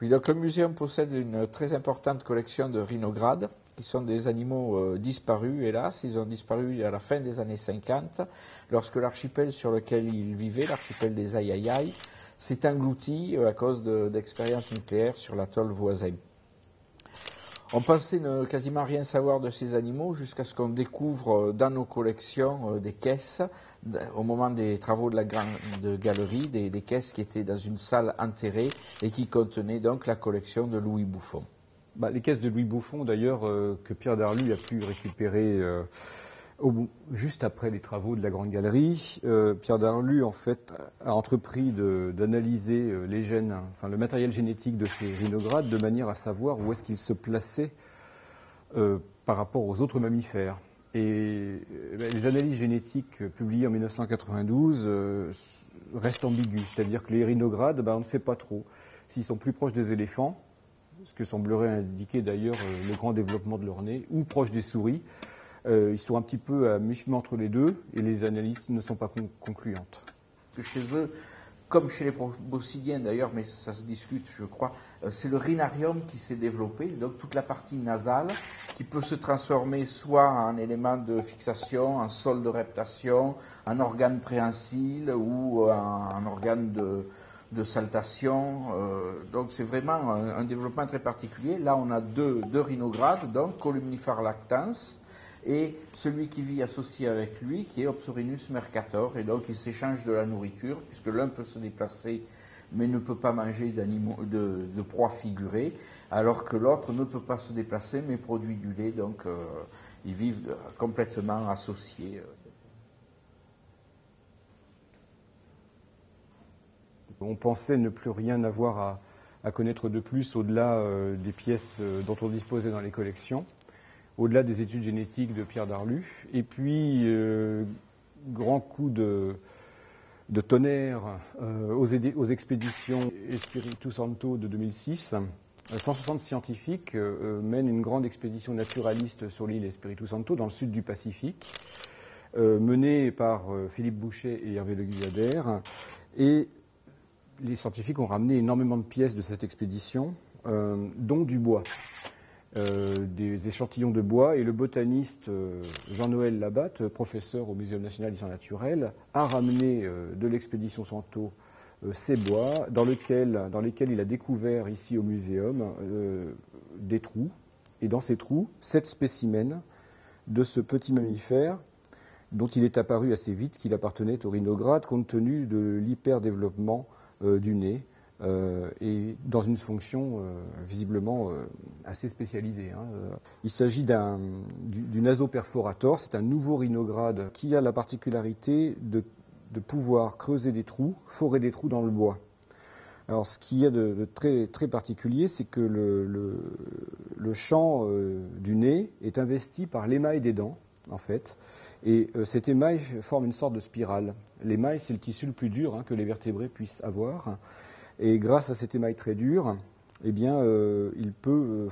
Oui, donc le muséum possède une très importante collection de rhinogrades, qui sont des animaux disparus, hélas. Ils ont disparu à la fin des années 50, lorsque l'archipel sur lequel ils vivaient, l'archipel des Ayayay, s'est englouti à cause d'expériences nucléaires sur l'atoll voisin. On pensait ne quasiment rien savoir de ces animaux jusqu'à ce qu'on découvre dans nos collections des caisses, au moment des travaux de la grande galerie, des caisses qui étaient dans une salle enterrée et qui contenaient donc la collection de Louis Bouffon. Les caisses de Louis Bouffon, d'ailleurs, que Pierre Darlu a pu récupérer juste après les travaux de la Grande Galerie. Pierre Darlu, en fait, a entrepris d'analyser les gènes, le matériel génétique de ces rhinogrades, de manière à savoir où est-ce qu'ils se plaçaient par rapport aux autres mammifères. Et les analyses génétiques publiées en 1992 restent ambiguës, c'est-à-dire que les rhinogrades, on ne sait pas trop s'ils sont plus proches des éléphants, ce que semblerait indiquer d'ailleurs le grand développement de leur nez, ou proches des souris. Ils sont un petit peu à mi-chemin entre les deux et les analyses ne sont pas concluantes. Chez eux, comme chez les proboscidiens d'ailleurs, mais ça se discute je crois, c'est le rhinarium qui s'est développé, donc toute la partie nasale qui peut se transformer soit en élément de fixation, en sol de reptation, en organe préhensile ou en organe de saltation. Donc c'est vraiment un développement très particulier. Là on a deux rhinogrades, donc Columnifar lactans, et celui qui vit associé avec lui, qui est Opsorinus mercator, et donc ils s'échangent de la nourriture, puisque l'un peut se déplacer, mais ne peut pas manger de proies figurées, alors que l'autre ne peut pas se déplacer, mais produit du lait, donc ils vivent complètement associés. On pensait ne plus rien avoir à connaître de plus au-delà des pièces dont on disposait dans les collections, au-delà des études génétiques de Pierre Darlu. Et puis, grand coup de tonnerre aux expéditions Espiritu Santo de 2006. 160 scientifiques mènent une grande expédition naturaliste sur l'île Espiritu Santo, dans le sud du Pacifique, menée par Philippe Bouchet et Hervé Le Guyader. Et les scientifiques ont ramené énormément de pièces de cette expédition, dont du bois. Des échantillons de bois, et le botaniste Jean-Noël Labatte, professeur au Muséum national d'histoire naturelle, a ramené de l'expédition Santo ces bois dans lesquels il a découvert ici au muséum des trous, et dans ces trous 7 spécimens de ce petit mammifère dont il est apparu assez vite qu'il appartenait au rhinograde compte tenu de l'hyperdéveloppement du nez, et dans une fonction visiblement assez spécialisée. Il s'agit du nasoperforator, c'est un nouveau rhinograde qui a la particularité de pouvoir creuser des trous, forer des trous dans le bois. Alors ce qui est de très, très particulier, c'est que le champ du nez est investi par l'émail des dents, en fait, et cet émail forme une sorte de spirale. L'émail, c'est le tissu le plus dur que les vertébrés puissent avoir. Et grâce à cet émail très dur, il peut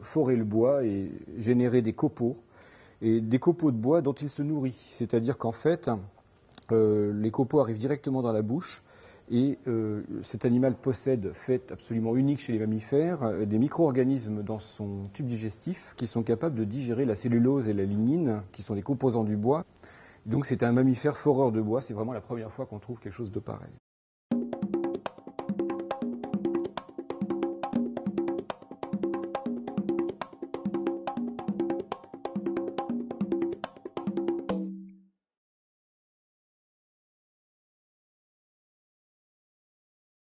forer le bois et générer des copeaux, et des copeaux de bois dont il se nourrit. C'est-à-dire qu'en fait, les copeaux arrivent directement dans la bouche, et cet animal possède, fait absolument unique chez les mammifères, des micro-organismes dans son tube digestif qui sont capables de digérer la cellulose et la lignine, qui sont des composants du bois. Donc c'est un mammifère foreur de bois, c'est vraiment la première fois qu'on trouve quelque chose de pareil.